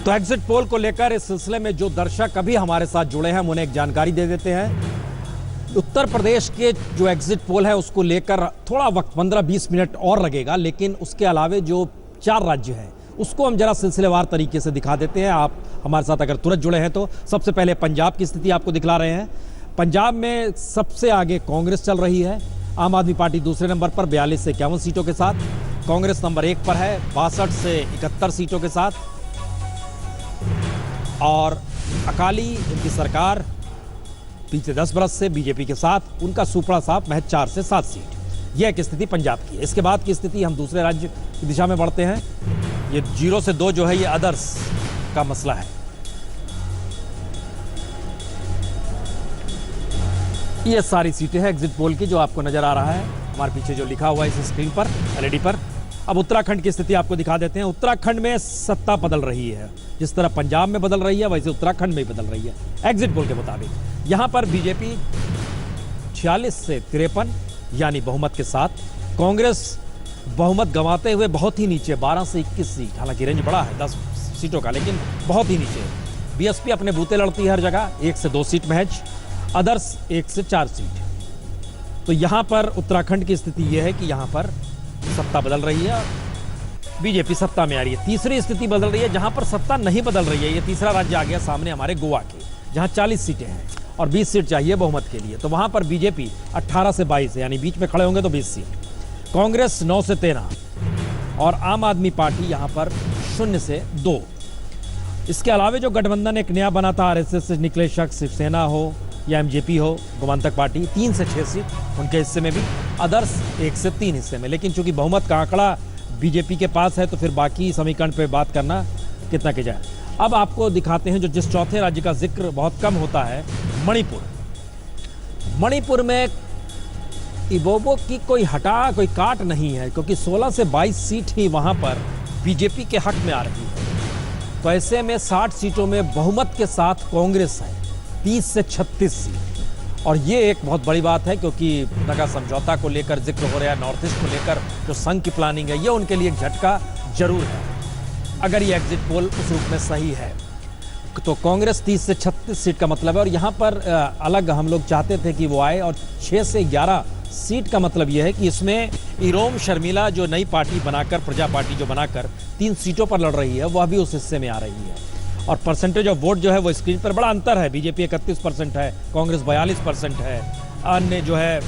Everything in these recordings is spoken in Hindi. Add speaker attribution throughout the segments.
Speaker 1: तो एग्जिट पोल को लेकर इस सिलसिले में जो दर्शक अभी हमारे साथ जुड़े हैं हम उन्हें एक जानकारी दे देते हैं। उत्तर प्रदेश के जो एग्जिट पोल है उसको लेकर थोड़ा वक्त 15-20 मिनट और लगेगा, लेकिन उसके अलावे जो 4 राज्य हैं उसको हम जरा सिलसिलेवार तरीके से दिखा देते हैं। आप हमारे साथ अगर तुरंत जुड़े हैं तो सबसे पहले पंजाब की स्थिति आपको दिखला रहे हैं। पंजाब में सबसे आगे कांग्रेस चल रही है। आम आदमी पार्टी दूसरे नंबर पर 42 से 51 सीटों के साथ, कांग्रेस नंबर 1 पर है 62 से 71 सीटों के साथ, और अकाली इनकी सरकार पिछले 10 बरस से बीजेपी के साथ उनका सुपड़ा साफ महज 4 से 7 सीट। यह एक स्थिति पंजाब की है। इसके बाद की स्थिति हम दूसरे राज्य की दिशा में बढ़ते हैं। ये 0 से 2 जो है ये अदर्स का मसला है। ये सारी सीटें हैं एग्जिट पोल की जो आपको नजर आ रहा है हमारे पीछे जो लिखा हुआ है इस स्क्रीन पर एलईडी पर। अब उत्तराखंड की स्थिति आपको दिखा देते हैं। उत्तराखंड में सत्ता बदल रही है, जिस तरह पंजाब में बदल रही है वैसे उत्तराखंड में भी बदल रही है एग्जिट पोल के मुताबिक। यहां पर बीजेपी 46 से 53 यानी बहुमत के साथ, कांग्रेस बहुमत गंवाते हुए बहुत ही नीचे 12 से 21 सीट, हालांकि रेंज बड़ा है 10 सीटों का, लेकिन बहुत ही नीचे। बीएसपी अपने बूते लड़ती है हर जगह, 1 से 2 सीट महज, अदर्स 1 से 4 सीट। तो यहां पर उत्तराखंड की स्थिति यह है कि यहां पर सत्ता बदल रही है, बीजेपी सत्ता में आ रही है। तीसरी स्थिति बदल रही है जहां पर सत्ता नहीं बदल रही है। ये तीसरा राज्य आ गया सामने हमारे गोवा के, जहां 40 सीटें हैं और 20 सीट चाहिए बहुमत के लिए। तो वहां पर बीजेपी 18 से 22 यानी बीच में खड़े होंगे तो 20 सीट, कांग्रेस 9 से 13 और आम आदमी पार्टी यहां पर 0 से 2। इसके अलावे जो गठबंधन एक नया बना था, आरएसएस से निकले शख्स, शिवसेना हो या एमजेपी हो, गोमांतक पार्टी, 3 से 6 सीट उनके हिस्से में भी, अदर्स 1 से 3 हिस्से में। लेकिन चूंकि बहुमत का आंकड़ा बीजेपी के पास है तो फिर बाकी समीकरण पे बात करना कितना की जाए। अब आपको दिखाते हैं जो जिस चौथे राज्य का जिक्र बहुत कम होता है, मणिपुर। मणिपुर में इबोबो की कोई काट नहीं है, क्योंकि 16 से 22 सीट ही वहां पर बीजेपी के हक में आ रही है। तो ऐसे में 60 सीटों में बहुमत के साथ कांग्रेस है, 30 से 36 सीट। और ये एक बहुत बड़ी बात है, क्योंकि नगा समझौता को लेकर जिक्र हो रहा है, नॉर्थ ईस्ट को लेकर जो संघ की प्लानिंग है, ये उनके लिए एक झटका जरूर है अगर ये एग्जिट पोल उस रूप में सही है। तो कांग्रेस 30 से 36 सीट का मतलब है, और यहाँ पर अलग हम लोग चाहते थे कि वो आए, और 6 से 11 सीट का मतलब यह है कि इसमें इरोम शर्मिला जो नई पार्टी बनाकर, प्रजा पार्टी जो बनाकर 3 सीटों पर लड़ रही है, वह भी उस हिस्से में आ रही है। और परसेंटेज ऑफ वोट जो है वो स्क्रीन पर बड़ा अंतर है, बीजेपी 31% है, कांग्रेस 42% है, अन्य जो है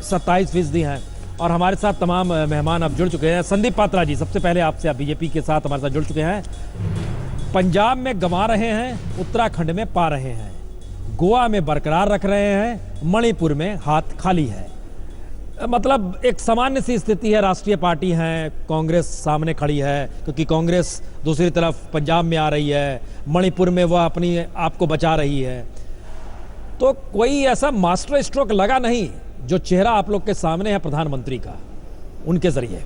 Speaker 1: 27% हैं। और हमारे साथ तमाम मेहमान अब जुड़ चुके हैं। संदीप पात्रा जी, सबसे पहले आपसे, आप बीजेपी के साथ हमारे साथ जुड़ चुके हैं। पंजाब में गंवा रहे हैं, उत्तराखंड में पा रहे हैं, गोवा में बरकरार रख रहे हैं, मणिपुर में हाथ खाली है। मतलब एक सामान्य सी स्थिति है। राष्ट्रीय पार्टी है, कांग्रेस सामने खड़ी है, क्योंकि कांग्रेस दूसरी तरफ पंजाब में आ रही है, मणिपुर में वह अपनी आप को बचा रही है। तो कोई ऐसा मास्टर स्ट्रोक लगा नहीं जो चेहरा आप लोग के सामने है प्रधानमंत्री का, उनके जरिए।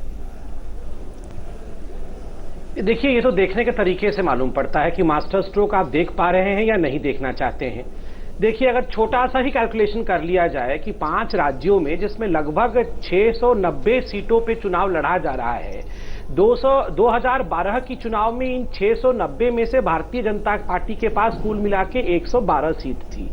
Speaker 2: देखिए, ये तो देखने के तरीके से मालूम पड़ता है कि मास्टर स्ट्रोक आप देख पा रहे हैं या नहीं देखना चाहते हैं। देखिए, अगर छोटा सा ही कैलकुलेशन कर लिया जाए कि 5 राज्यों में जिसमें लगभग 690 सीटों पे चुनाव लड़ा जा रहा है, 2012 की चुनाव में इन 690 में से भारतीय जनता पार्टी के पास कुल मिला के 112 सीट थी।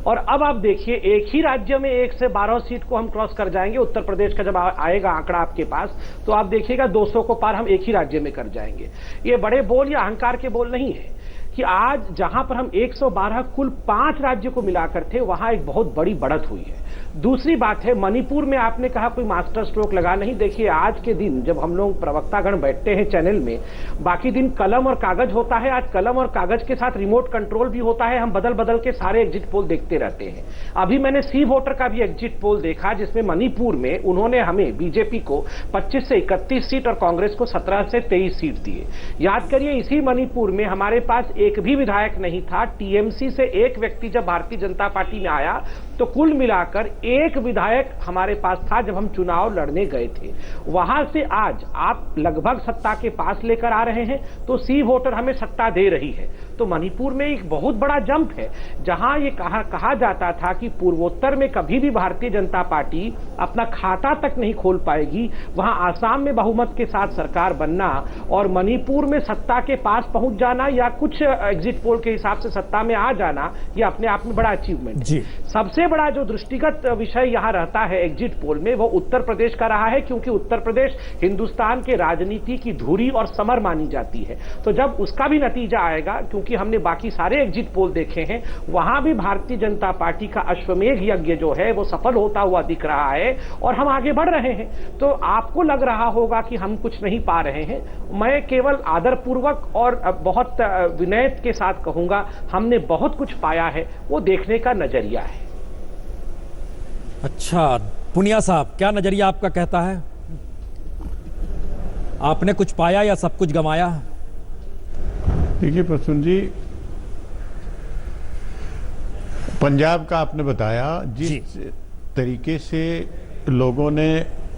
Speaker 2: और अब आप देखिए, एक ही राज्य में 1 से 12 सीट को हम क्रॉस कर जाएंगे। उत्तर प्रदेश का जब आएगा आंकड़ा आपके पास, तो आप देखिएगा 200 को पार हम एक ही राज्य में कर जाएंगे। ये बड़े बोल या अहंकार के बोल नहीं है कि आज जहां पर हम 112 कुल 5 राज्यों को मिलाकर थे, वहां एक बहुत बड़ी बढ़त हुई है। दूसरी बात है, मणिपुर में आपने कहा कोई मास्टर स्ट्रोक लगा नहीं। देखिए, आज के दिन जब हम लोग प्रवक्तागण बैठते हैं चैनल में, बाकी दिन कलम और कागज होता है, आज कलम और कागज के साथ रिमोट कंट्रोल भी होता है। हम बदल बदल के सारे एग्जिट पोल देखते रहते हैं। अभी मैंने सी वोटर का भी एग्जिट पोल देखा, जिसमें मणिपुर में उन्होंने हमें बीजेपी को 25 से 31 सीट और कांग्रेस को 17 से 23 सीट दिए। याद करिए, इसी मणिपुर में हमारे पास एक भी विधायक नहीं था। टीएमसी से एक व्यक्ति जब भारतीय जनता पार्टी में आया, तो कुल मिलाकर एक विधायक हमारे पास था जब हम चुनाव लड़ने गए थे। वहां से आज आप लगभग सत्ता के पास लेकर आ रहे हैं, तो सी वोटर हमें सत्ता दे रही है। तो मणिपुर में एक बहुत बड़ा जंप है। जहां ये कहा जाता था कि पूर्वोत्तर में कभी भी भारतीय जनता पार्टी अपना खाता तक नहीं खोल पाएगी, वहां आसाम में बहुमत के साथ सरकार बनना और मणिपुर में सत्ता के पास पहुंच जाना या कुछ एग्जिट पोल के हिसाब से सत्ता में आ जाना, यह अपने आप में बड़ा अचीवमेंट है। सबसे बड़ा जो दृष्टिगत विषय यहां रहता है एग्जिट पोल में, वो उत्तर प्रदेश का रहा है, क्योंकि उत्तर प्रदेश हिंदुस्तान के राजनीति की धुरी और समर मानी जाती है। तो जब उसका भी नतीजा आएगा, क्योंकि हमने बाकी सारे एग्जिट पोल देखे हैं, वहां भी भारतीय जनता पार्टी का अश्वमेध यज्ञ जो है वो सफल होता हुआ दिख रहा है और हम आगे बढ़ रहे हैं। तो आपको लग रहा होगा कि हम कुछ नहीं पा रहे हैं, मैं केवल आदरपूर्वक और बहुत विनय के साथ कहूंगा, हमने बहुत कुछ पाया है, वो देखने का नजरिया है।
Speaker 1: अच्छा पुनिया साहब, क्या नजरिया आपका कहता है? आपने कुछ पाया या सब कुछ गंवाया?
Speaker 3: देखिए प्रसून जी, पंजाब का आपने बताया, जिस तरीके से लोगों ने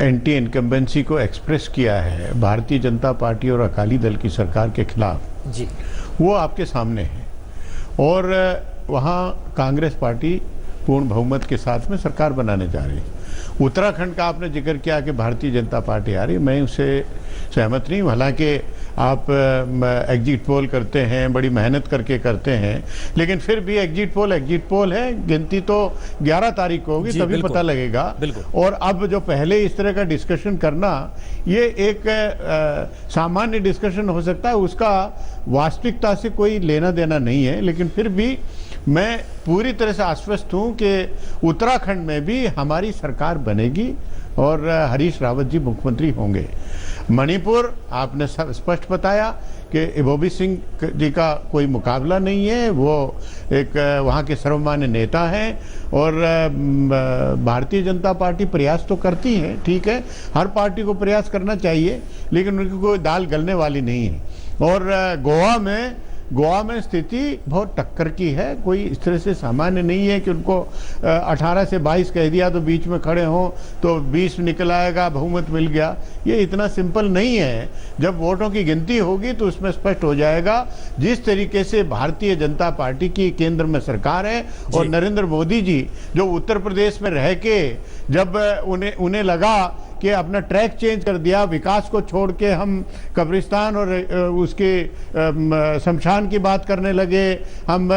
Speaker 3: एंटी इनकम्बेंसी को एक्सप्रेस किया है भारतीय जनता पार्टी और अकाली दल की सरकार के खिलाफ
Speaker 1: जी,
Speaker 3: वो आपके सामने है। और वहाँ कांग्रेस पार्टी पूर्ण बहुमत के साथ में सरकार बनाने जा रही है। उत्तराखंड का आपने जिक्र किया कि भारतीय जनता पार्टी आ रही, मैं उससे सहमत नहीं हूँ। हालांकि आप एग्जिट पोल करते हैं, बड़ी मेहनत करके करते हैं, लेकिन फिर भी एग्जिट पोल है, गिनती तो 11 तारीख को होगी, तभी पता लगेगा। और अब जो पहले इस तरह का डिस्कशन करना, ये एक सामान्य डिस्कशन हो सकता है, उसका वास्तविकता से कोई लेना देना नहीं है। लेकिन फिर भी मैं पूरी तरह से आश्वस्त हूँ कि उत्तराखंड में भी हमारी सरकार बनेगी और हरीश रावत जी मुख्यमंत्री होंगे। मणिपुर आपने स्पष्ट बताया कि बोबी सिंह जी का कोई मुकाबला नहीं है, वो एक वहाँ के सर्वमान्य नेता हैं। और भारतीय जनता पार्टी प्रयास तो करती है, ठीक है, हर पार्टी को प्रयास करना चाहिए, लेकिन उनकी कोई दाल गलने वाली नहीं है। और गोवा में स्थिति बहुत टक्कर की है, कोई इस तरह से सामान्य नहीं है कि उनको 18 से 22 कह दिया तो बीच में खड़े हों तो 20 निकल आएगा, बहुमत मिल गया। ये इतना सिंपल नहीं है। जब वोटों की गिनती होगी तो उसमें स्पष्ट हो जाएगा। जिस तरीके से भारतीय जनता पार्टी की केंद्र में सरकार है और नरेंद्र मोदी जी जो उत्तर प्रदेश में रह के जब उन्हें लगा कि अपना ट्रैक चेंज कर दिया, विकास को छोड़ के हम कब्रिस्तान और उसके शमशान की बात करने लगे, हम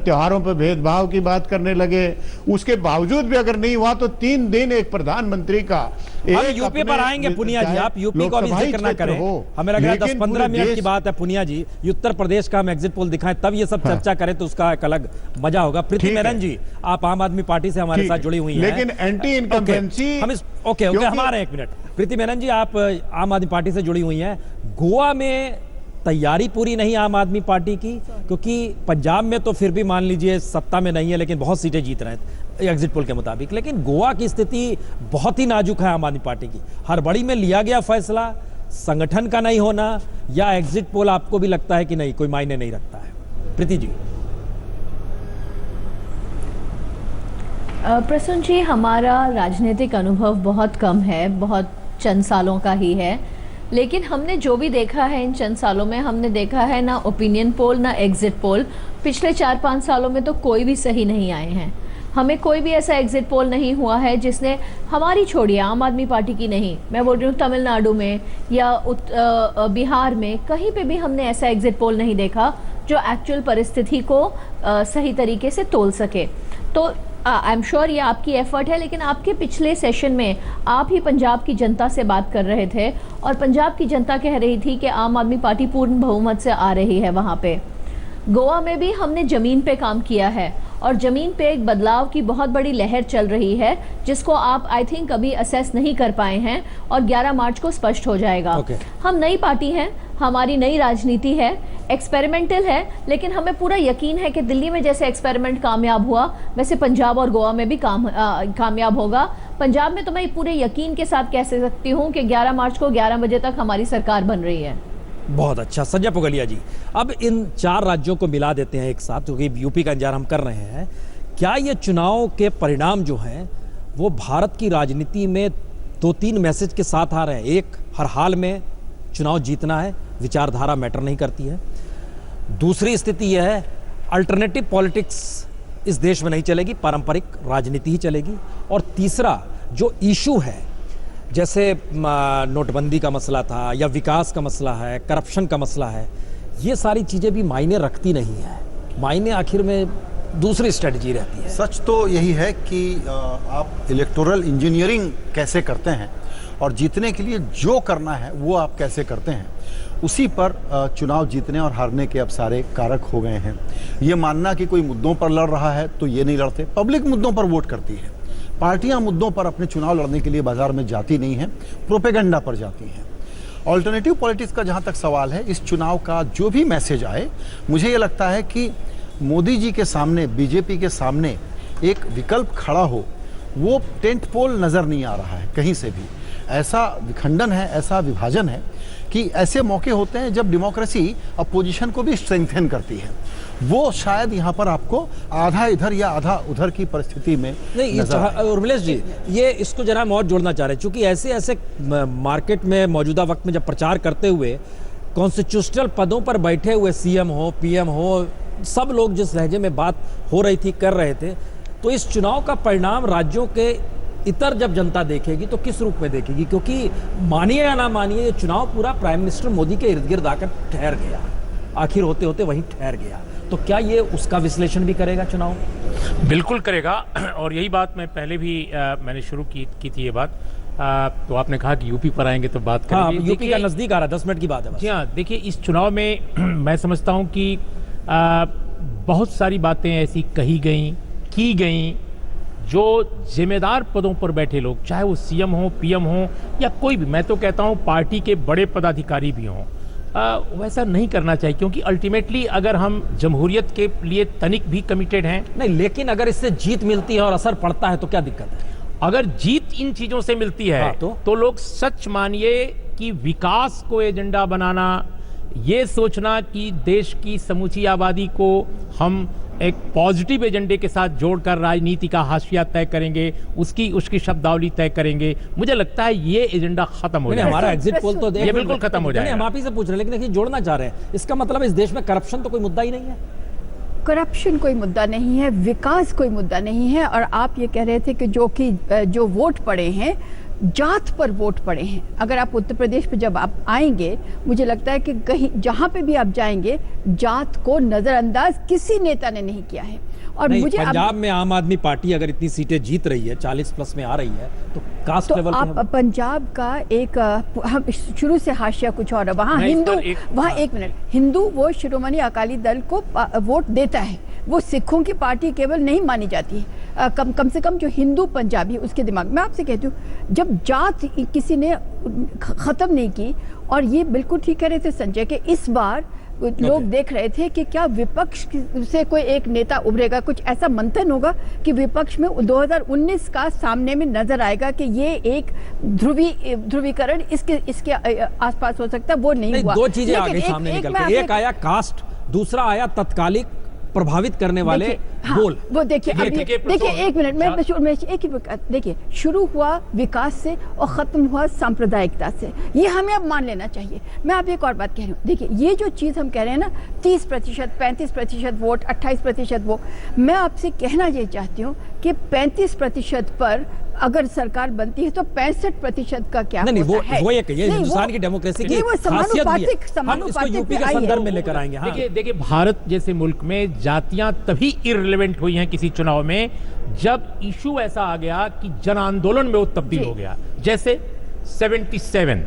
Speaker 3: त्योहारों पर भेदभाव की बात करने लगे, उसके बावजूद भी अगर नहीं हुआ तो 3 दिन एक प्रधानमंत्री का
Speaker 1: हम यूपी पर आएंगे। पुनिया जी, आप यूपी को अभी जिक्र ना करें, हमें लग रहा है 10-15 मिनट की बात है। पुनिया जी, उत्तर प्रदेश का हम एग्जिट पोल दिखाएं तब ये सब चर्चा करें तो उसका एक अलग मजा होगा। प्रीति मेनन जी, आप आम आदमी पार्टी से हमारे साथ जुड़ी हुई हैं,
Speaker 3: लेकिन एंटी इनकम्बेंसी
Speaker 1: ओके हम आ रहे हैं 1 मिनट। प्रीति मेनन जी, आप आम आदमी पार्टी से जुड़ी हुई हैं, गोवा में तैयारी पूरी नहीं आम आदमी पार्टी की, क्योंकि पंजाब में तो फिर भी मान लीजिए सत्ता में नहीं है लेकिन बहुत सीटें जीत रहे हैं एग्जिट पोल के मुताबिक, लेकिन गोवा की स्थिति बहुत ही नाजुक है आम आदमी पार्टी की। हड़बड़ी में लिया गया फैसला, संगठन का नहीं होना, या एग्जिट पोल आपको भी लगता है कि नहीं कोई मायने नहीं रखता है? प्रीति जी।
Speaker 4: प्रसून जी, हमारा राजनीतिक अनुभव बहुत कम है, बहुत चंद सालों का ही है, लेकिन हमने जो भी देखा है इन चंद सालों में, हमने देखा है ना ओपिनियन पोल ना एग्जिट पोल, पिछले 4-5 सालों में तो कोई भी सही नहीं आए हैं। हमें कोई भी ऐसा एग्जिट पोल नहीं हुआ है जिसने, हमारी छोड़िए आम आदमी पार्टी की नहीं, मैं बोल रही हूँ तमिलनाडु में या बिहार में, कहीं पे भी हमने ऐसा एग्जिट पोल नहीं देखा जो एक्चुअल परिस्थिति को सही तरीके से तोल सके। तो आई एम श्योर ये आपकी एफर्ट है, लेकिन आपके पिछले सेशन में आप ही पंजाब की जनता से बात कर रहे थे और पंजाब की जनता कह रही थी कि आम आदमी पार्टी पूर्ण बहुमत से आ रही है वहाँ पे। गोवा में भी हमने ज़मीन पे काम किया है और ज़मीन पे एक बदलाव की बहुत बड़ी लहर चल रही है, जिसको आप आई थिंक अभी असेस नहीं कर पाए हैं और 11 मार्च को स्पष्ट हो जाएगा। हम नई पार्टी हैं, हमारी नई राजनीति है, एक्सपेरिमेंटल है, लेकिन हमें पूरा यकीन है कि दिल्ली में जैसे एक्सपेरिमेंट कामयाब हुआ वैसे पंजाब और गोवा में भी कामयाब होगा। पंजाब में तो मैं पूरे यकीन के साथ कह सकती हूँ कि 11 मार्च को 11 बजे तक हमारी सरकार बन रही है।
Speaker 1: बहुत अच्छा। संजय पुगलिया जी, अब इन 4 राज्यों को मिला देते हैं एक साथ, क्योंकि यूपी का इंतजार हम कर रहे हैं। क्या ये चुनाव के परिणाम जो हैं वो भारत की राजनीति में 2-3 मैसेज के साथ आ रहे हैं? एक, हर हाल में चुनाव जीतना है, विचारधारा मैटर नहीं करती है। दूसरी स्थिति यह है, अल्टरनेटिव पॉलिटिक्स इस देश में नहीं चलेगी, पारंपरिक राजनीति ही चलेगी। और तीसरा जो इशू है, जैसे नोटबंदी का मसला था या विकास का मसला है, करप्शन का मसला है, ये सारी चीज़ें भी मायने रखती नहीं है। मायने आखिर में दूसरी स्ट्रेटजी रहती है।
Speaker 5: सच तो यही है कि आप इलेक्टोरल इंजीनियरिंग कैसे करते हैं और जीतने के लिए जो करना है वो आप कैसे करते हैं, उसी पर चुनाव जीतने और हारने के अब सारे कारक हो गए हैं। ये मानना कि कोई मुद्दों पर लड़ रहा है तो ये नहीं लड़ते, पब्लिक मुद्दों पर वोट करती है। पार्टियां मुद्दों पर अपने चुनाव लड़ने के लिए बाजार में जाती नहीं हैं, प्रोपेगेंडा पर जाती हैं। ऑल्टरनेटिव पॉलिटिक्स का जहां तक सवाल है, इस चुनाव का जो भी मैसेज आए, मुझे ये लगता है कि मोदी जी के सामने, बीजेपी के सामने एक विकल्प खड़ा हो, वो टेंट पोल नज़र नहीं आ रहा है कहीं से भी। ऐसा विखंडन है, ऐसा विभाजन है कि ऐसे मौके होते हैं जब डेमोक्रेसी अपोजिशन को भी स्ट्रेंथन करती है। वो शायद यहाँ पर आपको आधा इधर या आधा उधर की परिस्थिति में
Speaker 1: नहीं। उर्मिलेश जी, ये इसको जरा हम और जोड़ना चाह रहे हैं, क्योंकि ऐसे मार्केट में मौजूदा वक्त में जब प्रचार करते हुए कॉन्स्टिट्यूशनल पदों पर बैठे हुए सीएम हो, पीएम हो, सब लोग जिस लहजे में बात हो रही थी, कर रहे थे, तो इस चुनाव का परिणाम राज्यों के इतर जब जनता देखेगी तो किस रूप में देखेगी? क्योंकि मानिए या ना मानिए, ये चुनाव पूरा प्राइम मिनिस्टर मोदी के इर्द गिर्द आकर ठहर गया, आखिर होते होते वहीं ठहर गया। तो क्या ये उसका विश्लेषण भी करेगा चुनाव?
Speaker 6: बिल्कुल करेगा। और यही बात मैं पहले भी मैंने शुरू की थी ये बात। तो आपने कहा कि यूपी पर आएंगे तो बात करेंगे।
Speaker 1: हाँ, यूपी का नजदीक आ रहा है, 10 मिनट की बात है बस।
Speaker 6: जी हाँ, देखिए इस चुनाव में मैं समझता हूँ कि बहुत सारी बातें ऐसी कही गई, की गई, जो जिम्मेदार पदों पर बैठे लोग, चाहे वो सीएम हो, पीएम हो या कोई भी, मैं तो कहता हूँ पार्टी के बड़े पदाधिकारी भी हों, वैसा नहीं करना चाहिए। क्योंकि अल्टीमेटली अगर हम जमहूरियत के लिए तनिक भी कमिटेड हैं,
Speaker 1: नहीं, लेकिन अगर इससे जीत मिलती है और असर पड़ता है तो क्या दिक्कत है?
Speaker 6: अगर जीत इन चीजों से मिलती है,
Speaker 1: हाँ,
Speaker 6: तो लोग सच मानिए कि विकास को एजेंडा बनाना, ये सोचना कि देश की समूची आबादी को हम एक पॉजिटिव एजेंडे के साथ जोड़कर राजनीति का हाशिया तय करेंगे, उसकी शब्दावली तय करेंगे, मुझे लगता है ये एजेंडा खत्म हो जाएगा।
Speaker 1: हमारा एग्जिट पोल तो
Speaker 6: ये बिल्कुल खत्म हो जाएगा।
Speaker 1: हम आप ही से पूछ रहे हैं, लेकिन देखिए जोड़ना चाह रहे हैं, इसका मतलब इस देश में करप्शन तो कोई मुद्दा ही नहीं है।
Speaker 7: करप्शन कोई मुद्दा नहीं है, विकास कोई मुद्दा नहीं है। और आप ये कह रहे थे कि जो वोट पड़े हैं, जात पर वोट पड़े हैं। अगर आप उत्तर प्रदेश पे जब आप आएंगे, मुझे लगता है कि कहीं जहां पे भी आप जाएंगे, जात को नजरअंदाज किसी नेता ने नहीं किया है। और मुझे
Speaker 1: पंजाब में आम आदमी पार्टी अगर इतनी सीटें जीत रही है, 40 प्लस में आ रही है, तो कास्ट लेवल
Speaker 7: तो आप पंजाब का एक हम शुरू से हाशिया कुछ और है। वहाँ हिंदू, वहाँ एक मिनट, हिंदू वो शिरोमणि अकाली दल को वोट देता है, वो सिखों की पार्टी केवल नहीं मानी जाती है। कम से कम जो हिंदू पंजाबी, उसके दिमाग में आपसे कहती हूँ, जब जात किसी ने खत्म नहीं की, और ये बिल्कुल ठीक कह रहे थे संजय के, इस बार लोग देख रहे थे कि क्या विपक्ष से कोई एक नेता उभरेगा, कुछ ऐसा मंथन होगा कि विपक्ष में 2019 का सामने में नजर आएगा कि ये एक ध्रुवीकरण इसके आसपास हो सकता है। वो नहीं हुआ।
Speaker 1: दो चीजें आगे सामने निकल के, एक आया कास्ट, दूसरा आया तत्कालिक प्रभावित करने वाले बोल।
Speaker 7: वो देखिए एक मिनट, मैं एक ही देखिए, शुरू हुआ विकास से और खत्म हुआ सांप्रदायिकता से, ये हमें अब मान लेना चाहिए। मैं आप एक और बात कह रही हूँ, देखिए ये जो चीज़ हम कह रहे हैं ना, 30%, 35% वोट, 28% वो, मैं आपसे कहना ये चाहती हूँ कि 35% पर अगर सरकार बनती है तो 65% का क्या
Speaker 1: नहीं,
Speaker 7: होता है?
Speaker 1: वो एक ये हिंदुस्तान की डेमोक्रेसी की खासियत भी है। हम इसको यूपी के संदर्भ में लेकर आएंगे। हाँ।
Speaker 6: देखिए भारत जैसे मुल्क में जातियां तभी इररिलेवेंट हुई हैं किसी चुनाव में, जब इशू ऐसा आ गया कि जन आंदोलन में वो तब्दील हो गया। जैसे 77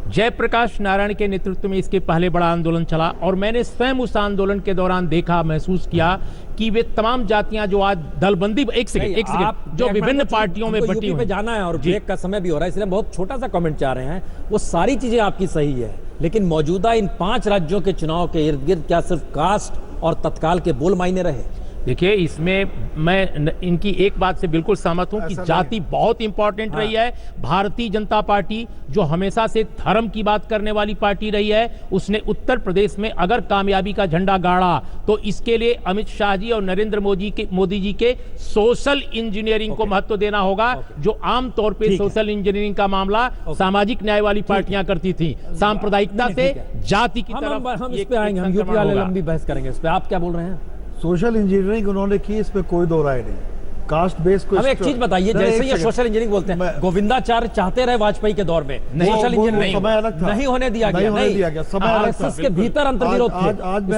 Speaker 6: जयप्रकाश नारायण के नेतृत्व में इसके पहले बड़ा आंदोलन चला, और मैंने स्वयं उस आंदोलन के दौरान देखा, महसूस किया कि वे तमाम जातियां जो आज दलबंदी, एक सेकंड, जो विभिन्न पार्टियों में बटी हुई,
Speaker 1: जाना है और ब्रेक का समय भी हो रहा है, इसलिए बहुत छोटा सा कमेंट चाह रहे हैं। वो सारी चीजें आपकी सही है, लेकिन मौजूदा इन 5 राज्यों के चुनाव के इर्द गिर्द क्या सिर्फ कास्ट और तत्काल के बोल मायने रहे?
Speaker 6: देखिए, इसमें मैं इनकी एक बात से बिल्कुल सहमत हूं कि जाति बहुत इंपॉर्टेंट रही है। भारतीय जनता पार्टी जो हमेशा से धर्म की बात करने वाली पार्टी रही है, उसने उत्तर प्रदेश में अगर कामयाबी का झंडा गाड़ा तो इसके लिए अमित शाह जी और नरेंद्र मोदी जी के सोशल इंजीनियरिंग को महत्व देना होगा। जो आमतौर पे सोशल इंजीनियरिंग का मामला सामाजिक न्याय वाली पार्टियां करती थी, सांप्रदायिकता से जाति की तरफ।
Speaker 1: हम इस पे आएंगे, हम यूपी वाले लंबी बहस करेंगे इस पे। आप क्या बोल रहे हैं?
Speaker 8: सोशल इंजीनियरिंग उन्होंने की, इस पे कोई दो राय नहीं। कास्ट बेस को
Speaker 1: हमें एक चीज बताइए, जैसे ये सोशल इंजीनियरिंग बोलते हैं, गोविंदाचार्य चाहते रहे वाजपेयी के दौर में सोशल इंजीनियरिंग,
Speaker 8: समय अलग था,
Speaker 1: नहीं होने दिया गया, समय आरएसएस के भीतर अंतर्विरोध थे।
Speaker 8: आज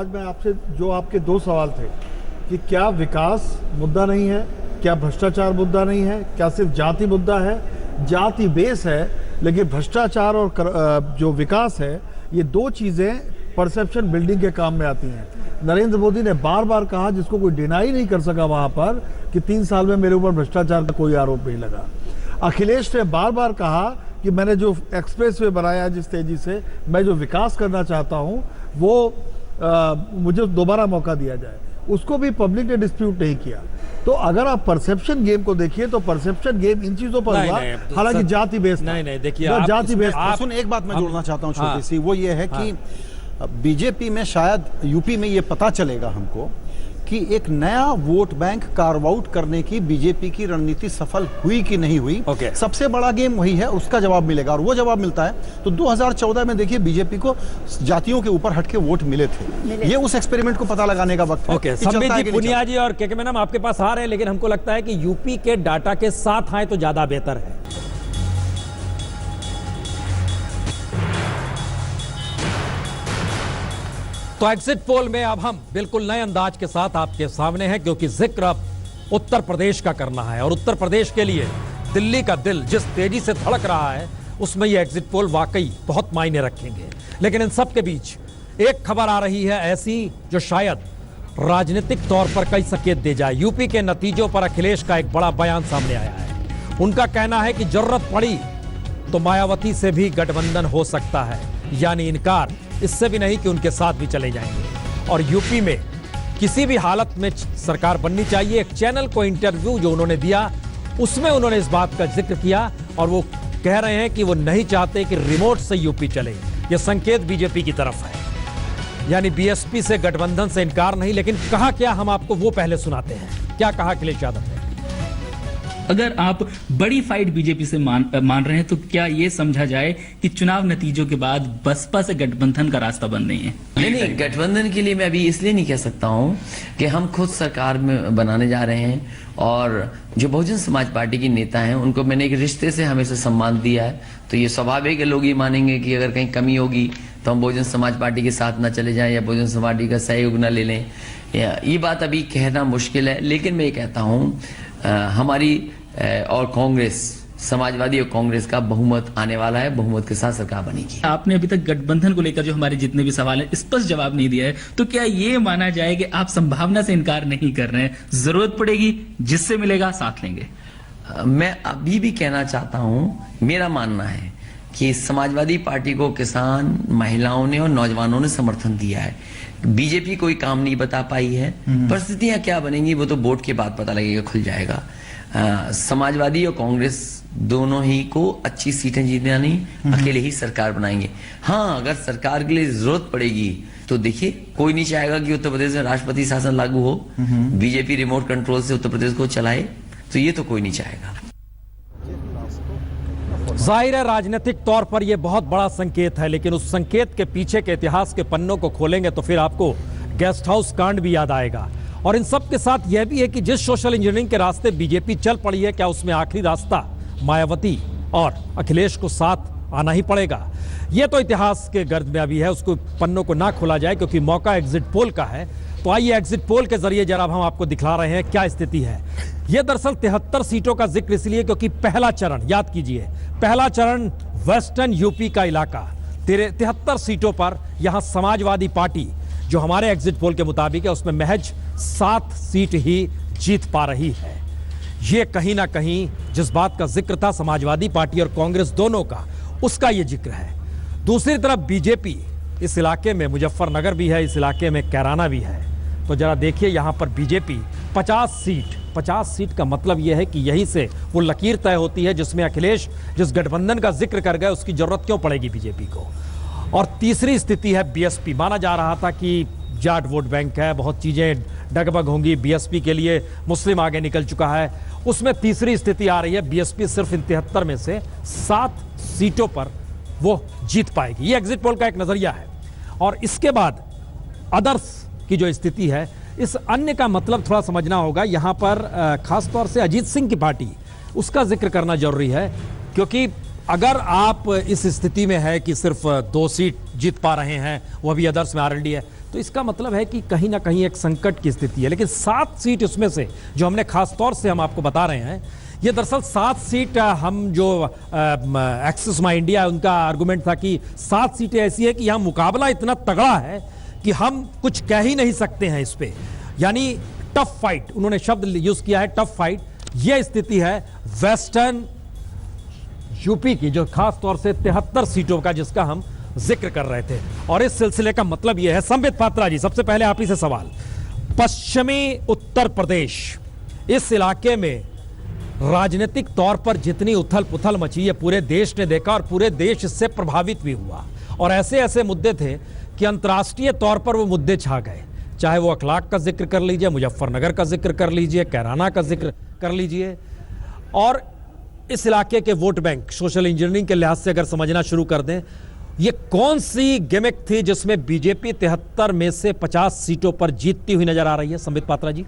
Speaker 8: मैं आपसे जो आपके दो सवाल थे कि क्या विकास मुद्दा नहीं है, क्या भ्रष्टाचार मुद्दा नहीं है, क्या सिर्फ जाति मुद्दा है? जाति बेस है, लेकिन भ्रष्टाचार और जो विकास है, ये दो चीजें परसेप्शन बिल्डिंग के काम में आती हैं। नरेंद्र मोदी ने बार बार कहा, जिसको कोई डिनाई नहीं कर सका वहां पर, कि 3 साल में मेरे ऊपर भ्रष्टाचार का कोई आरोप नहीं लगा। अखिलेश ने बार बार कहा कि मैंने जो एक्सप्रेसवे बनाया, जिस तेजी से मैं जो विकास करना चाहता हूं, वो मुझे दोबारा मौका दिया जाए। उसको भी पब्लिक ने डिस्प्यूट नहीं किया। तो अगर आप परसेप्शन गेम को देखिए तो परसेप्शन गेम इन चीजों पर हुआ, हालांकि जाति बेस
Speaker 1: नहीं देखिए,
Speaker 5: जाति बेस। सुन, एक बात मैं जोड़ना चाहता हूं छोटी सी, वो ये है कि बीजेपी में शायद यूपी में ये पता चलेगा हमको कि एक नया वोट बैंक कार्व आउट करने की बीजेपी की रणनीति सफल हुई कि नहीं हुई। सबसे बड़ा गेम वही है, उसका जवाब मिलेगा। और वो जवाब मिलता है तो 2014 में देखिए बीजेपी को जातियों के ऊपर हटके वोट मिले थे। ये उस एक्सपेरिमेंट को पता लगाने का वक्त है।
Speaker 1: संबित जी, पुनिया जी और के मैडम आपके पास आ रहे हैं, लेकिन हमको लगता है कि यूपी के डाटा के साथ आए तो ज्यादा बेहतर है। तो एग्जिट पोल में अब हम बिल्कुल नए अंदाज के साथ आपके सामने हैं, क्योंकि जिक्र अब उत्तर प्रदेश का करना है। और उत्तर प्रदेश के लिए दिल्ली का दिल जिस तेजी से धड़क रहा है, उसमें ये एग्जिट पोल वाकई बहुत मायने रखेंगे। लेकिन इन सब के बीच एक खबर आ रही है ऐसी जो शायद राजनीतिक तौर पर कई संकेत दे जाए। यूपी के नतीजों पर अखिलेश का एक बड़ा बयान सामने आया है। उनका कहना है कि जरूरत पड़ी तो मायावती से भी गठबंधन हो सकता है, यानी इनकार इससे भी नहीं कि उनके साथ भी चले जाएंगे। और यूपी में किसी भी हालत में सरकार बननी चाहिए। एक चैनल को इंटरव्यू जो उन्होंने दिया, उसमें उन्होंने इस बात का जिक्र किया और वो कह रहे हैं कि वो नहीं चाहते कि रिमोट से यूपी चले। यह संकेत बीजेपी की तरफ है, यानी बीएसपी से गठबंधन से इनकार नहीं। लेकिन कहा क्या, हम आपको वो पहले सुनाते हैं। क्या कहा अखिलेश यादव ने?
Speaker 9: अगर आप बड़ी फाइट बीजेपी से मान रहे हैं तो क्या ये समझा जाए कि चुनाव नतीजों के बाद बसपा से गठबंधन का रास्ता बंद नहीं है?
Speaker 10: नहीं, गठबंधन के लिए मैं अभी इसलिए नहीं कह सकता हूं कि हम खुद सरकार में बनाने जा रहे हैं। और जो बहुजन समाज पार्टी के नेता हैं, उनको मैंने एक रिश्ते से हमेशा सम्मान दिया है। तो ये स्वाभाविक है, लोग ये मानेंगे कि अगर कहीं कमी होगी तो हम बहुजन समाज पार्टी के साथ ना चले जाएं या बहुजन समाज पार्टी का सहयोग ना ले लें। ये बात अभी कहना मुश्किल है। लेकिन मैं ये कहता हूँ, हमारी और कांग्रेस, समाजवादी और कांग्रेस का बहुमत आने वाला है, बहुमत के साथ सरकार बनेगी।
Speaker 9: आपने अभी तक गठबंधन को लेकर जो हमारे जितने भी सवाल हैं स्पष्ट जवाब नहीं दिया है, तो क्या ये माना जाए कि आप संभावना से इनकार नहीं कर रहे हैं, जरूरत पड़ेगी जिससे मिलेगा साथ लेंगे?
Speaker 10: मैं अभी भी कहना चाहता हूं, मेरा मानना है कि समाजवादी पार्टी को किसान, महिलाओं ने और नौजवानों ने समर्थन दिया है। बीजेपी कोई काम नहीं बता पाई है। परिस्थितियां क्या बनेंगी वो तो वोट के बाद पता लगेगा, खुल जाएगा। समाजवादी और कांग्रेस दोनों ही को अच्छी सीटें जीतना नहीं, अकेले ही सरकार बनाएंगे। हाँ, अगर सरकार के लिए जरूरत पड़ेगी तो देखिए, कोई नहीं चाहेगा कि उत्तर प्रदेश में राष्ट्रपति शासन लागू हो, बीजेपी रिमोट कंट्रोल से उत्तर प्रदेश को चलाए, तो ये तो कोई नहीं चाहेगा।
Speaker 1: जाहिर है राजनीतिक तौर पर यह बहुत बड़ा संकेत है, लेकिन उस संकेत के पीछे के इतिहास के पन्नों को खोलेंगे तो फिर आपको गेस्ट हाउस कांड भी याद आएगा। और इन सब के साथ यह भी है कि जिस सोशल इंजीनियरिंग के रास्ते बीजेपी चल पड़ी है, क्या उसमें आखिरी रास्ता मायावती और अखिलेश को साथ आना ही पड़ेगा? यह तो इतिहास के गर्द में अभी है, उसको पन्नों को ना खोला जाए क्योंकि मौका एग्जिट पोल का है। तो आइए एग्जिट पोल के जरिए जरा हम आपको दिखला रहे हैं क्या स्थिति है। यह दरअसल 73 सीटों का जिक्र इसलिए क्योंकि पहला चरण, याद कीजिए, पहला चरण वेस्टर्न यूपी का इलाका, 73 सीटों पर यहां समाजवादी पार्टी जो हमारे एग्जिट पोल के मुताबिक है उसमें महज 7 सीट ही जीत पा रही है। यह कहीं ना कहीं जिस बात का जिक्र था समाजवादी पार्टी और कांग्रेस दोनों का, उसका यह जिक्र है। दूसरी तरफ बीजेपी इस इलाके में, मुजफ्फरनगर भी है, इस इलाके में कैराना भी है, तो जरा देखिए यहाँ पर बीजेपी 50 सीट का मतलब यह है कि यहीं से वो लकीर तय होती है जिसमें अखिलेश जिस गठबंधन का जिक्र कर गए उसकी जरूरत क्यों पड़ेगी बीजेपी को। और तीसरी स्थिति है बीएसपी। माना जा रहा था कि जाट वोट बैंक है, बहुत चीजें डगमग होंगी, बीएसपी के लिए मुस्लिम आगे निकल चुका है, उसमें तीसरी स्थिति आ रही है बीएसपी सिर्फ इन 73 में से 7 सीटों पर वो जीत पाएगी। ये एग्जिट पोल का एक नजरिया है। और इसके बाद अदर्स की जो स्थिति है, इस अन्य का मतलब थोड़ा समझना होगा। यहां पर खासतौर से अजीत सिंह की पार्टी, उसका जिक्र करना जरूरी है, क्योंकि अगर आप इस स्थिति में है कि सिर्फ 2 सीट जीत पा रहे हैं, वो भी अदर्स में आरएलडी है, तो इसका मतलब है कि कहीं ना कहीं एक संकट की स्थिति है। लेकिन 7 सीट उसमें से जो हमने खासतौर से हम आपको बता रहे हैं, ये दरअसल 7 सीट हम जो एक्सिस माई इंडिया है उनका आर्गुमेंट था कि 7 सीटें ऐसी है कि यहाँ मुकाबला इतना तगड़ा है कि हम कुछ कह ही नहीं सकते हैं इस पे, यानी टफ फाइट, उन्होंने शब्द यूज किया है टफ फाइट। यह स्थिति है वेस्टर्न यूपी की, जो खास तौर से 73 सीटों का जिसका हम जिक्र कर रहे थे। और इस सिलसिले का मतलब यह है, संबित पात्रा जी, सबसे पहले आप ही से सवाल, पश्चिमी उत्तर प्रदेश, इस इलाके में राजनीतिक तौर पर जितनी उथल पुथल मची है पूरे देश ने देखा और पूरे देश इससे प्रभावित भी हुआ। और ऐसे ऐसे मुद्दे थे कि अंतर्राष्ट्रीय तौर पर वो मुद्दे छा गए, चाहे वो अखलाक का जिक्र कर लीजिए, मुजफ्फरनगर का जिक्र कर लीजिए, कैराना का जिक्र कर लीजिए। और इस इलाके के वोट बैंक सोशल इंजीनियरिंग के लिहाज से अगर समझना शुरू कर दें, ये कौन सी गिमिक थी जिसमें बीजेपी 73 में से 50 सीटों पर जीतती हुई नजर आ रही है, संबित पात्रा जी?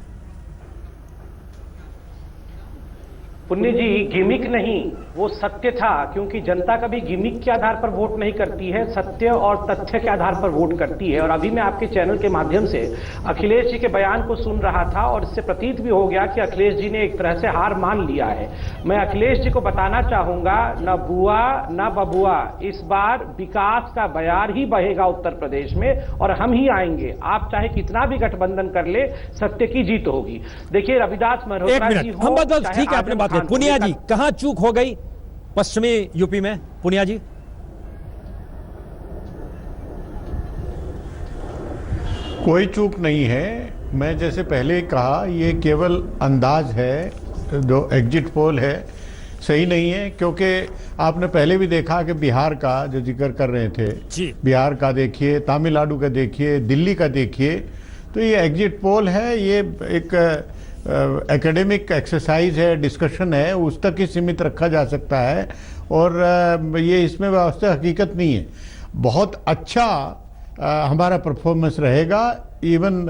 Speaker 2: पुण्य जी, गिमिक नहीं, वो सत्य था, क्योंकि जनता कभी गिमिक के आधार पर वोट नहीं करती है, सत्य और तथ्य के आधार पर वोट करती है। और अभी मैं आपके चैनल के माध्यम से अखिलेश जी के बयान को सुन रहा था और इससे प्रतीत भी हो गया कि अखिलेश जी ने एक तरह से हार मान लिया है। मैं अखिलेश जी को बताना चाहूंगा, न बुआ न बबुआ, इस बार विकास का बयार ही बहेगा उत्तर प्रदेश में और हम ही आएंगे। आप चाहे कितना भी गठबंधन कर ले, सत्य की जीत होगी। देखिए रविदास मल्होत्रा जी हो,
Speaker 1: ठीक है, आपने बात की। पुनिया जी, कहां चूक हो गई पश्चिमी यूपी में? पुनिया जी,
Speaker 3: कोई चूक नहीं है। मैं जैसे पहले ही कहा, ये केवल अंदाज है, जो एग्जिट पोल है सही नहीं है, क्योंकि आपने पहले भी देखा कि बिहार का जो जिक्र कर रहे थे, बिहार का देखिए, तमिलनाडु का देखिए, दिल्ली का देखिए, तो ये एग्जिट पोल है, ये एक एकेडमिक एक्सरसाइज है, डिस्कशन है, उस तक ही सीमित रखा जा सकता है और ये इसमें वास्तव हकीकत नहीं है। बहुत अच्छा हमारा परफॉर्मेंस रहेगा इवन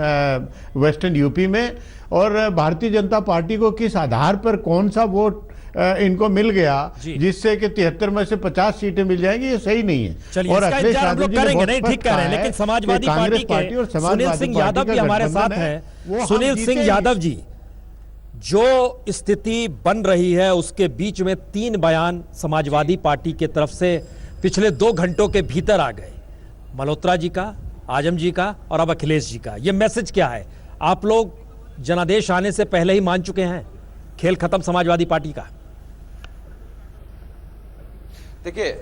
Speaker 3: वेस्टर्न यूपी में। और भारतीय जनता पार्टी को किस आधार पर कौन सा वोट इनको मिल गया जिससे कि 73 में से 50 सीटें मिल जाएंगी, ये सही नहीं है।
Speaker 1: और अखिलेश यादव करेंगे नहीं, ठीक कह रहे हैं, लेकिन समाजवादी पार्टी के सुनील सिंह यादव भी हमारे साथ हैं। सुनील सिंह यादव जी, जो स्थिति बन रही है उसके बीच में 3 बयान समाजवादी पार्टी के तरफ से पिछले 2 घंटों के भीतर आ गए, मल्होत्रा जी का, आजम जी का और अब अखिलेश जी का। यह मैसेज क्या है? आप लोग जनादेश आने से पहले ही मान चुके हैं खेल खत्म समाजवादी पार्टी का?
Speaker 11: देखिए,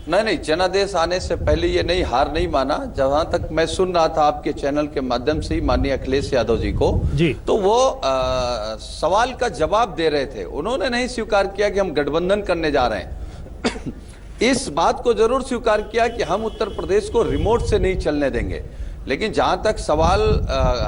Speaker 11: नहीं, जनादेश आने से पहले ये नहीं, हार नहीं माना। जहां तक मैं सुन रहा था आपके चैनल के माध्यम से ही माननीय अखिलेश यादव जी को, तो वो सवाल का जवाब दे रहे थे। उन्होंने नहीं स्वीकार किया कि हम गठबंधन करने जा रहे हैं। इस बात को जरूर स्वीकार किया कि हम उत्तर प्रदेश को रिमोट से नहीं चलने देंगे। लेकिन जहां तक सवाल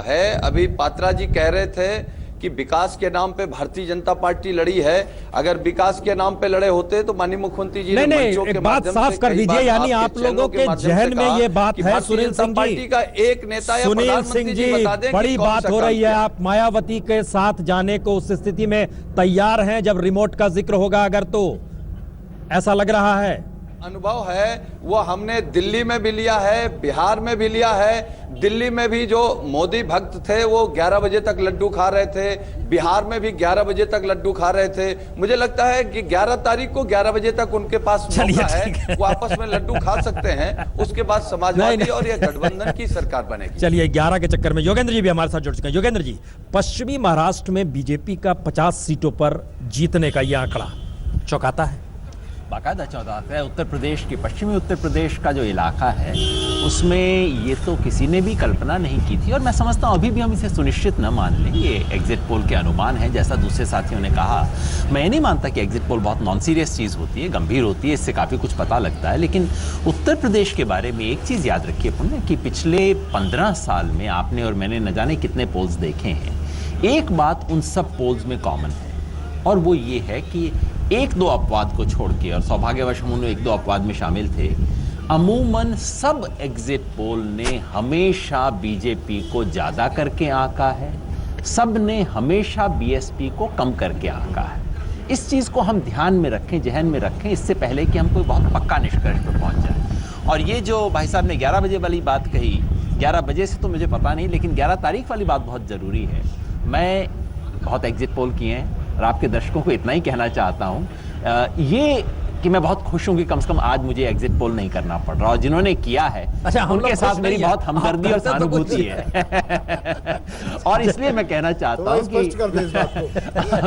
Speaker 11: है, अभी पात्रा जी कह रहे थे कि विकास के नाम पे भारतीय जनता पार्टी लड़ी है। अगर विकास के नाम पे लड़े होते तो माननीय मुख्यमंत्री जी ने मंचों के
Speaker 1: बात साफ कर दीजिए, यानी आप लोगों के जहन में ये बात है। सुनील सिंह जी,
Speaker 11: पार्टी का एक नेता या
Speaker 1: सुनील सिंह जी, बड़ी बात हो रही है, आप मायावती के साथ जाने को उस स्थिति में तैयार हैं जब रिमोट का जिक्र होगा अगर, तो ऐसा लग रहा है।
Speaker 11: अनुभव है वो हमने दिल्ली में भी लिया है, बिहार में भी लिया है। दिल्ली में भी जो मोदी भक्त थे वो 11 बजे तक लड्डू खा रहे थे, बिहार में भी 11 बजे तक लड्डू खा रहे थे। मुझे लगता है कि 11 तारीख को 11 बजे तक उनके पास मौका है, वो आपस में लड्डू खा सकते हैं। उसके बाद समाजवादी और ये गठबंधन की सरकार बनेगी।
Speaker 1: चलिए, 11 के चक्कर में योगेंद्र जी भी हमारे साथ जुड़ चुके हैं। योगेंद्र जी, पश्चिमी महाराष्ट्र में बीजेपी का 50 सीटों पर जीतने का यह आंकड़ा चौंकाता है?
Speaker 12: बाकायदा चौदात है। उत्तर प्रदेश की, पश्चिमी उत्तर प्रदेश का जो इलाका है उसमें ये तो किसी ने भी कल्पना नहीं की थी, और मैं समझता हूँ अभी भी हम इसे सुनिश्चित न मान लें। ये एग्जिट पोल के अनुमान है, जैसा दूसरे साथियों ने कहा। मैं नहीं मानता कि एग्जिट पोल बहुत नॉन सीरियस चीज़ होती है, गंभीर होती है, इससे काफ़ी कुछ पता लगता है। लेकिन उत्तर प्रदेश के बारे में एक चीज़ याद रखिए पुण्य, कि पिछले 15 साल में आपने और मैंने न जाने कितने पोल्स देखे हैं। एक बात उन सब पोल्स में कॉमन है, और वो ये है कि एक दो अपवाद को छोड़ के, और सौभाग्यवश हम उन एक दो अपवाद में शामिल थे, अमूमन सब एग्जिट पोल ने हमेशा बीजेपी को ज़्यादा करके आंका है, सब ने हमेशा बीएसपी को कम करके आंका है। इस चीज़ को हम ध्यान में रखें, जहन में रखें, इससे पहले कि हम कोई बहुत पक्का निष्कर्ष पर पहुंच जाए। और ये जो भाई साहब ने 11 बजे वाली बात कही, 11 बजे से तो मुझे पता नहीं, लेकिन 11 तारीख वाली बात बहुत ज़रूरी है। मैं बहुत एग्जिट पोल किए हैं, और आपके दर्शकों को इतना ही कहना चाहता हूँ ये कि मैं बहुत खुश हूँ कि कम से कम आज मुझे एग्जिट पोल नहीं करना पड़ रहा, और जिन्होंने किया है उनके साथ मेरी बहुत हमदर्दी और सहानुभूति है। और इसलिए मैं कहना चाहता हूँ कि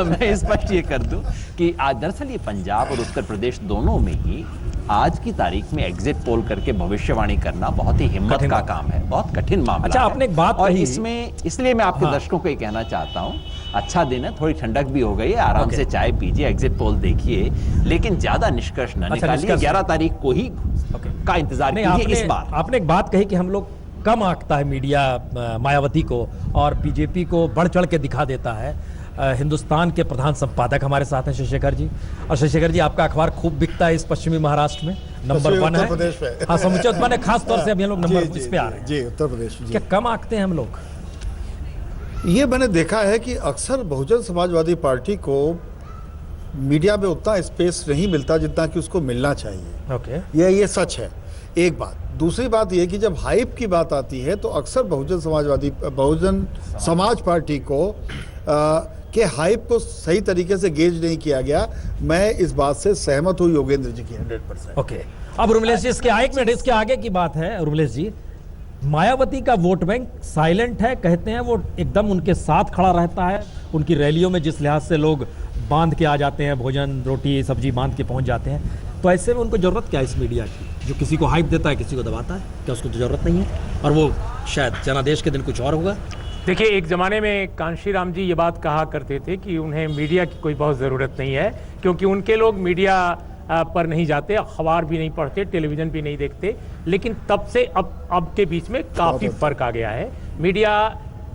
Speaker 12: मैं स्पष्ट ये कर दूं कि आज दरअसल ये पंजाब और उत्तर प्रदेश दोनों में ही आज की तारीख में एग्जिट पोल करके भविष्यवाणी करना बहुत ही हिम्मत का काम है, बहुत कठिन मामला।
Speaker 1: अच्छा, आपने एक बात
Speaker 12: और
Speaker 1: कही,
Speaker 12: इसमें इसलिए मैं आपके दर्शकों को ये कहना चाहता हूँ, अच्छा दिन है, थोड़ी ठंडक भी हो गई है, आराम से चाय पीजिए, एग्जिट पोल देखिए, लेकिन ज्यादा निष्कर्ष न निकालिए। 11 तारीख को ही का इंतजार कीजिए इस बार।
Speaker 1: आपने एक बात कही कि हम लोग कम आंकता है मीडिया मायावती को, और बीजेपी को बढ़ चढ़ के दिखा देता है। हिंदुस्तान के प्रधान संपादक हमारे साथ हैं शशिशेखर जी, और शशिशेखर जी आपका अखबार खूब बिकता है इस पश्चिमी महाराष्ट्र में, नंबर 1 है। हाँ, समूचे उत्तर में खास तौर से अभी हम लोग नंबर इस पे आ रहे हैं
Speaker 8: जी, उत्तर प्रदेश।
Speaker 1: क्या कम आंकते हैं हम लोग?
Speaker 8: ये मैंने देखा है कि अक्सर बहुजन समाजवादी पार्टी को मीडिया में उतना स्पेस नहीं मिलता जितना कि उसको मिलना चाहिए।
Speaker 1: ओके,
Speaker 8: ये सच है, एक बात। दूसरी बात ये कि जब हाइप की बात आती है तो अक्सर बहुजन समाज पार्टी को के हाइप को सही तरीके से गेज नहीं किया गया। मैं इस बात से सहमत हूँ योगेंद्र जी की 100%।
Speaker 1: ओके, अब उर्मिलेश जी इसके एक मिनट इसके आगे की बात है। उर्मिलेश जी, मायावती का वोट बैंक साइलेंट है, कहते हैं वो एकदम उनके साथ खड़ा रहता है। उनकी रैलियों में जिस लिहाज से लोग बांध के आ जाते हैं, भोजन रोटी सब्जी बांध के पहुंच जाते हैं, तो ऐसे में उनको जरूरत क्या है इस मीडिया की, जो किसी को हाइप देता है किसी को दबाता है? क्या उसको तो जरूरत नहीं है? और वो शायद जनादेश के दिन कुछ और होगा।
Speaker 6: देखिए, एक ज़माने में कांशी राम जी ये बात कहा करते थे कि उन्हें मीडिया की कोई बहुत ज़रूरत नहीं है, क्योंकि उनके लोग मीडिया पर नहीं जाते, अखबार भी नहीं पढ़ते, टेलीविज़न भी नहीं देखते। लेकिन तब से अब के बीच में काफ़ी फर्क आ गया है। मीडिया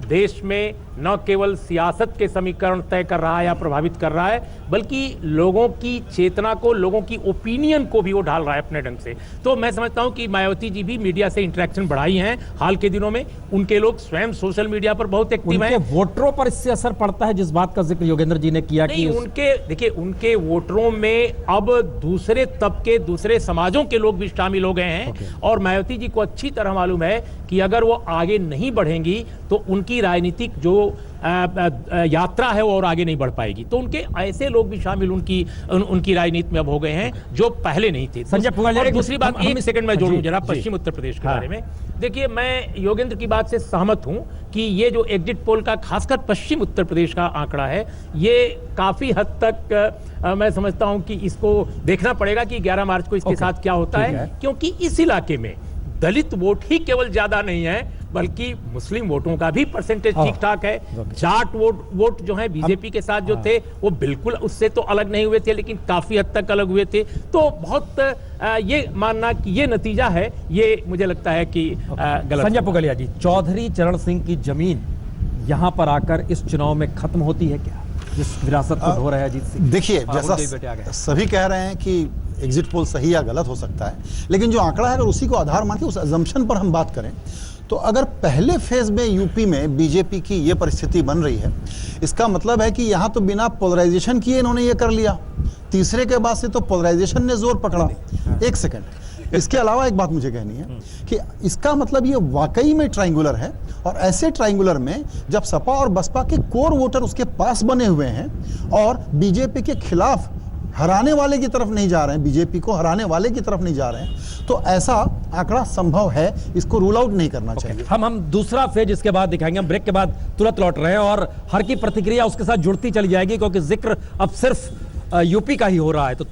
Speaker 6: देश में न केवल सियासत के समीकरण तय कर रहा है या प्रभावित कर रहा है, बल्कि लोगों की चेतना को, लोगों की ओपिनियन को भी वो ढाल रहा है अपने ढंग से। तो मैं समझता हूं कि मायावती जी भी मीडिया से इंटरेक्शन बढ़ाई हैं हाल के दिनों में। उनके लोग स्वयं सोशल मीडिया पर बहुत एक्टिव हैं।
Speaker 1: वोटरों पर इससे असर पड़ता है, जिस बात का जिक्र योगेंद्र जी ने किया कि
Speaker 6: देखिए, उनके वोटरों में अब दूसरे तबके, दूसरे समाजों के लोग भी शामिल हो गए हैं। और मायावती जी को अच्छी तरह मालूम है कि अगर वो आगे नहीं बढ़ेंगी तो उनकी राजनीतिक जो यात्रा है वो और आगे नहीं बढ़ पाएगी। तो उनके ऐसे लोग भी शामिल उनकी राजनीति में अब हो गए हैं जो पहले नहीं थे।
Speaker 1: संजय पुगालिया,
Speaker 6: दूसरी बात, एक सेकंड में जोड़ूं जरा पश्चिम उत्तर प्रदेश के बारे में। देखिए, मैं योगेंद्र की बात से सहमत हूं कि ये जो एग्जिट पोल का खासकर पश्चिम उत्तर प्रदेश का आंकड़ा है, ये काफी हद तक मैं समझता हूं कि इसको देखना पड़ेगा कि 11 मार्च को इसके साथ क्या होता है, क्योंकि इस इलाके में दलित वोट ही केवल ज्यादा नहीं है, बल्कि मुस्लिम वोटों का भी परसेंटेज ठीक ठाक है। जाट वोट जो है बीजेपी के साथ जो थे वो बिल्कुल उससे तो अलग नहीं हुए थे, लेकिन काफी हद तक अलग हुए थे। तो बहुत ये मानना कि ये नतीजा है, ये मुझे लगता है कि गलत।
Speaker 1: संजय पुगालिया जी, चौधरी चरण सिंह की जमीन यहां पर आकर इस चुनाव में खत्म होती है क्या, जिस विरासत को ढो रहा है अजीत सिंह?
Speaker 5: देखिए, जैसा सभी कह रहे हैं कि एग्जिट पोल सही या गलत हो सकता है, लेकिन जो आंकड़ा है अगर उसी को आधार मान के उस अजम्पशन पर हम बात करें तो अगर पहले फेज में यूपी में बीजेपी की ये परिस्थिति बन रही है, इसका मतलब है कि यहाँ तो बिना पोलराइजेशन किए इन्होंने ये कर लिया। तीसरे के बाद से तो पोलराइजेशन ने जोर पकड़ा। एक सेकंड, इसके अलावा एक बात मुझे कहनी है कि इसका मतलब ये वाकई में ट्रायंगुलर है, और ऐसे ट्रायंगुलर में जब सपा और बसपा के कोर वोटर उसके पास बने हुए हैं और बीजेपी के खिलाफ हराने वाले की तरफ नहीं जा रहे हैं, बीजेपी को हराने वाले की तरफ नहीं जा रहे हैं, तो ऐसा आंकड़ा संभव है, इसको रूल आउट नहीं करना चाहिए।
Speaker 1: हम दूसरा फेज इसके बाद दिखाएंगे। हम ब्रेक के बाद तुरंत लौट रहे हैं और हर की प्रतिक्रिया उसके साथ जुड़ती चली जाएगी, क्योंकि जिक्र अब सिर्फ यूपी का ही हो रहा है। तो